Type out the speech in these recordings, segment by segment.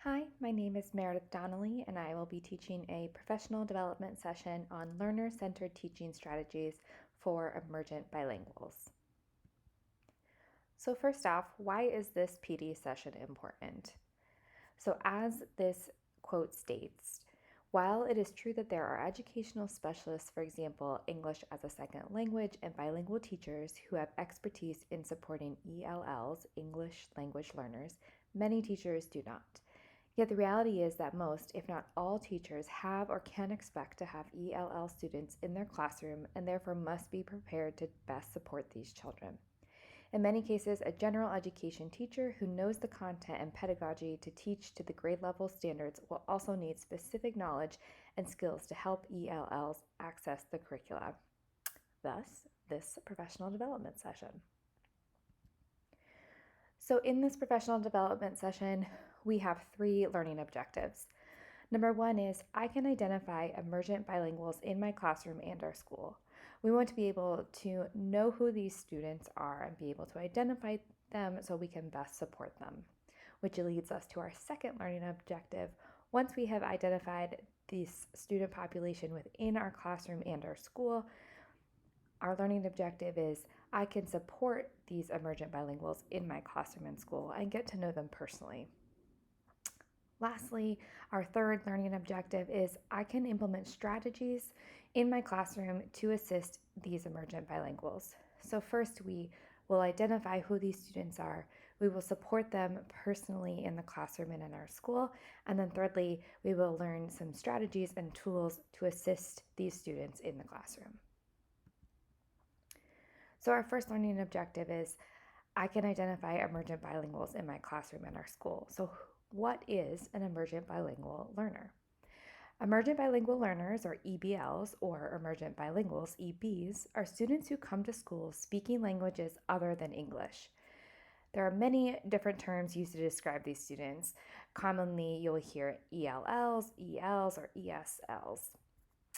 Hi, my name is Meredith Donnelly, and I will be teaching a professional development session on learner-centered teaching strategies for emergent bilinguals. So first off, why is this PD session important? So as this quote states, while it is true that there are educational specialists, for example, English as a second language and bilingual teachers who have expertise in supporting ELLs, English language learners, many teachers do not. Yet the reality is that most, if not all, teachers have or can expect to have ELL students in their classroom and therefore must be prepared to best support these children. In many cases, a general education teacher who knows the content and pedagogy to teach to the grade level standards will also need specific knowledge and skills to help ELLs access the curricula. Thus, this professional development session. So in this professional development session, we have 3 learning objectives. Number 1 is I can identify emergent bilinguals in my classroom and our school. We want to be able to know who these students are and be able to identify them so we can best support them, which leads us to our second learning objective. Once we have identified this student population within our classroom and our school, our learning objective is I can support these emergent bilinguals in my classroom and school and get to know them personally. Lastly, our third learning objective is I can implement strategies in my classroom to assist these emergent bilinguals. So first, we will identify who these students are. We will support them personally in the classroom and in our school. And then thirdly, we will learn some strategies and tools to assist these students in the classroom. So our first learning objective is I can identify emergent bilinguals in my classroom and our school. So what is an emergent bilingual learner? Emergent bilingual learners, or EBLs, or emergent bilinguals, EBs, are students who come to school speaking languages other than English. There are many different terms used to describe these students. Commonly, you'll hear ELLs, ELs, or ESLs,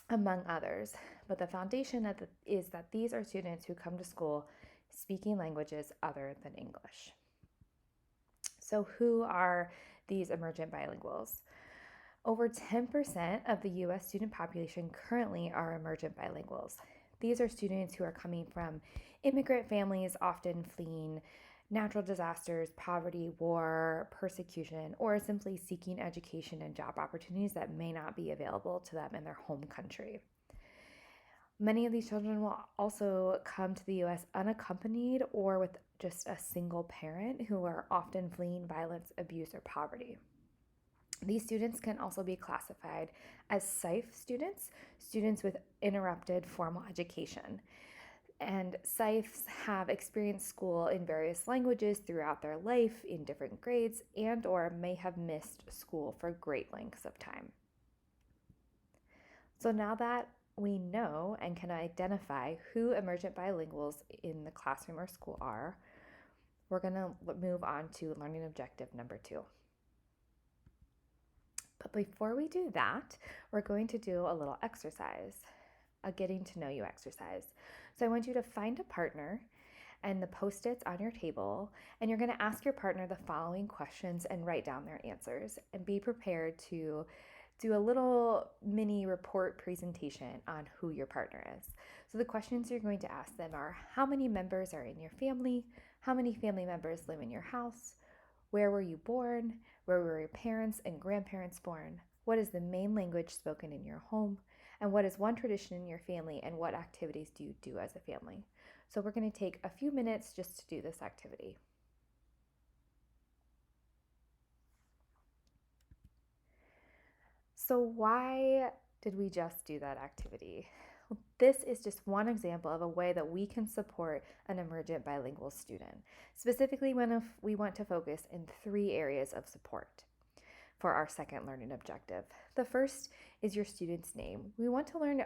among others. But the foundation is that these are students who come to school speaking languages other than English. So who are these emergent bilinguals? Over 10% of the US student population currently are emergent bilinguals. These are students who are coming from immigrant families, often fleeing natural disasters, poverty, war, persecution, or simply seeking education and job opportunities that may not be available to them in their home country. Many of these children will also come to the US unaccompanied or with just a single parent who are often fleeing violence, abuse, or poverty. These students can also be classified as SIFE students, students with interrupted formal education. And SIFEs have experienced school in various languages throughout their life in different grades and or may have missed school for great lengths of time. So now that we know and can identify who emergent bilinguals in the classroom or school are, we're going to move on to learning objective number 2. But before we do that, we're going to do a little exercise, a getting to know you exercise. So I want you to find a partner and the Post-its on your table, and you're going to ask your partner the following questions and write down their answers, and be prepared to do a little mini report presentation on who your partner is. So the questions you're going to ask them are, how many members are in your family? How many family members live in your house? Where were you born? Where were your parents and grandparents born? What is the main language spoken in your home? And what is one tradition in your family, and what activities do you do as a family? So we're going to take a few minutes just to do this activity. So why did we just do that activity? Well, this is just one example of a way that we can support an emergent bilingual student, specifically when we want to focus in 3 areas of support for our second learning objective. The first is your student's name. We want to learn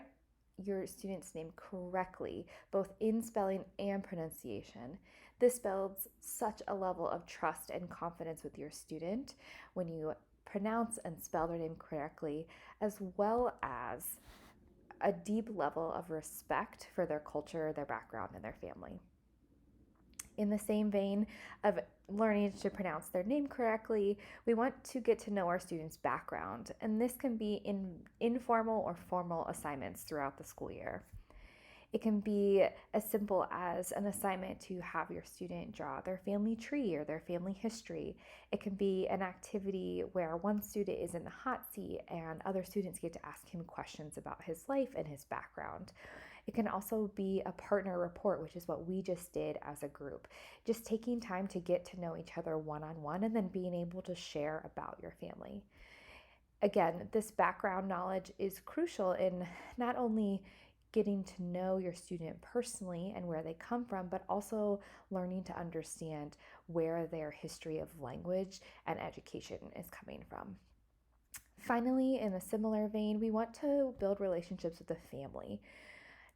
your student's name correctly, both in spelling and pronunciation. This builds such a level of trust and confidence with your student when you pronounce and spell their name correctly, as well as a deep level of respect for their culture, their background, and their family. In the same vein of learning to pronounce their name correctly. We want to get to know our students' background, and this can be in informal or formal assignments throughout the school year. It can be as simple as an assignment to have your student draw their family tree or their family history. It can be an activity where one student is in the hot seat and other students get to ask him questions about his life and his background. It can also be a partner report, which is what we just did as a group. Just taking time to get to know each other one on one and then being able to share about your family. Again, this background knowledge is crucial in not only getting to know your student personally and where they come from, but also learning to understand where their history of language and education is coming from. Finally, in a similar vein, we want to build relationships with the family.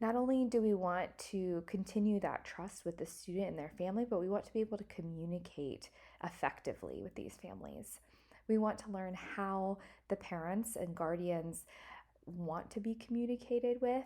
Not only do we want to continue that trust with the student and their family, but we want to be able to communicate effectively with these families. We want to learn how the parents and guardians want to be communicated with,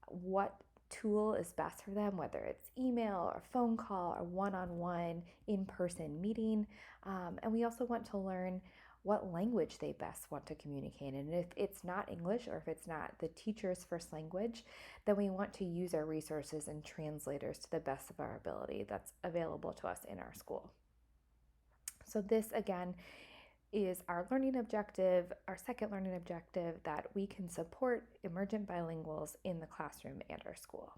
what tool is best for them, whether it's email or phone call or one-on-one in-person meeting. And we also want to learn what language they best want to communicate in. And if it's not English or if it's not the teacher's first language, then we want to use our resources and translators to the best of our ability that's available to us in our school. So this again is our learning objective, our second learning objective, that we can support emergent bilinguals in the classroom and our school.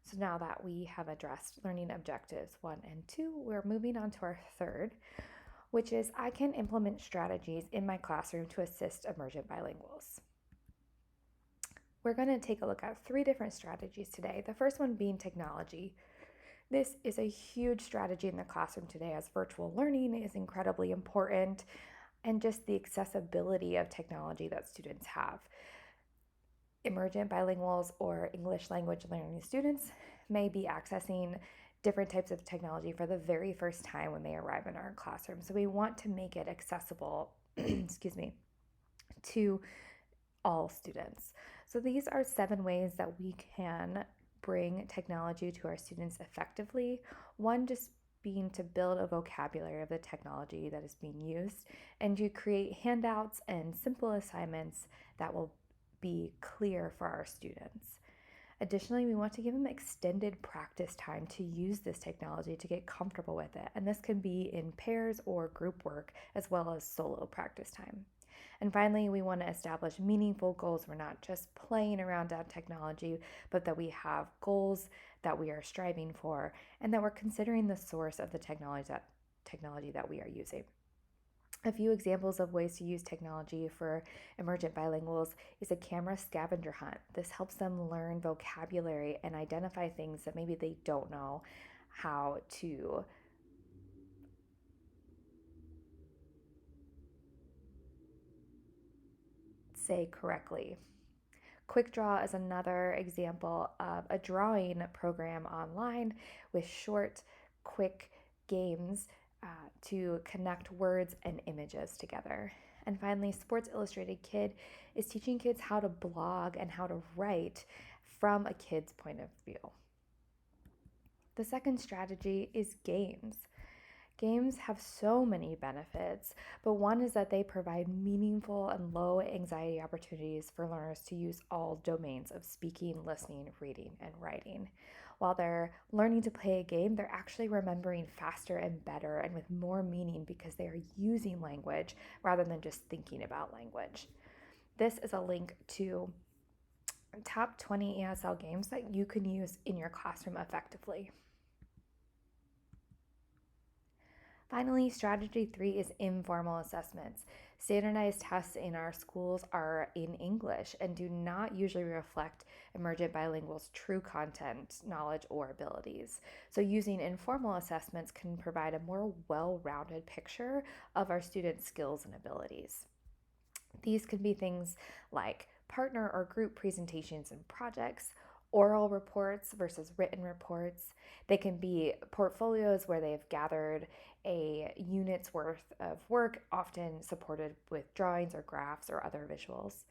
So now that we have addressed learning objectives 1 and 2, we're moving on to our third, which is I can implement strategies in my classroom to assist emergent bilinguals. We're going to take a look at 3 different strategies today. The first one being technology. This is a huge strategy in the classroom today, as virtual learning is incredibly important, and just the accessibility of technology that students have. Emergent bilinguals or English language learning students may be accessing different types of technology for the very first time when they arrive in our classroom. So we want to make it accessible, excuse me, to all students. So these are 7 ways that we can bring technology to our students effectively. One, just being to build a vocabulary of the technology that is being used, and to create handouts and simple assignments that will be clear for our students. Additionally, we want to give them extended practice time to use this technology to get comfortable with it, and this can be in pairs or group work as well as solo practice time. And finally, we want to establish meaningful goals. We're not just playing around on technology, but that we have goals that we are striving for and that we're considering the source of the technology that we are using. A few examples of ways to use technology for emergent bilinguals is a camera scavenger hunt. This helps them learn vocabulary and identify things that maybe they don't know how to say correctly. Quick Draw is another example of a drawing program online with short, quick games to connect words and images together. And finally, Sports Illustrated Kid is teaching kids how to blog and how to write from a kid's point of view. The second strategy is games. Games have so many benefits, but one is that they provide meaningful and low anxiety opportunities for learners to use all domains of speaking, listening, reading, and writing. While they're learning to play a game, they're actually remembering faster and better and with more meaning because they are using language rather than just thinking about language. This is a link to top 20 ESL games that you can use in your classroom effectively. Finally, strategy 3 is informal assessments. Standardized tests in our schools are in English and do not usually reflect emergent bilinguals' true content, knowledge, or abilities. So using informal assessments can provide a more well-rounded picture of our students' skills and abilities. These can be things like partner or group presentations and projects, oral reports versus written reports. They can be portfolios where they've gathered a unit's worth of work, often supported with drawings or graphs or other visuals.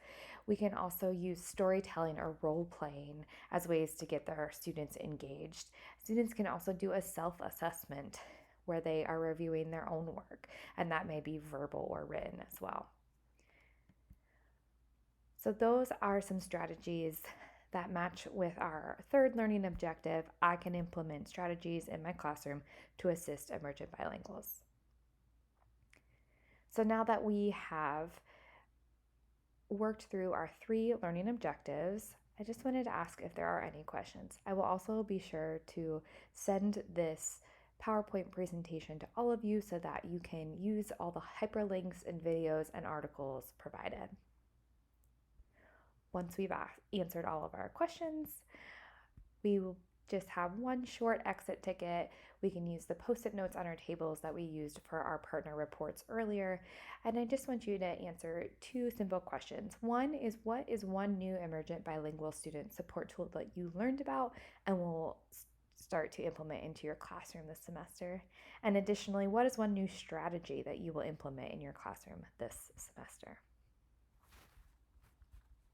We can also use storytelling or role playing as ways to get their students engaged. Students can also do a self assessment where they are reviewing their own work, and that may be verbal or written as well. So, those are some strategies that match with our third learning objective. I can implement strategies in my classroom to assist emergent bilinguals. So, now that we have worked through our 3 learning objectives, I just wanted to ask if there are any questions. I will also be sure to send this PowerPoint presentation to all of you so that you can use all the hyperlinks and videos and articles provided. Once we've answered all of our questions, we will just have one short exit ticket. We can use the post-it notes on our tables that we used for our partner reports earlier. And I just want you to answer 2 simple questions. One is, what is one new emergent bilingual student support tool that you learned about and will start to implement into your classroom this semester? And additionally, what is one new strategy that you will implement in your classroom this semester?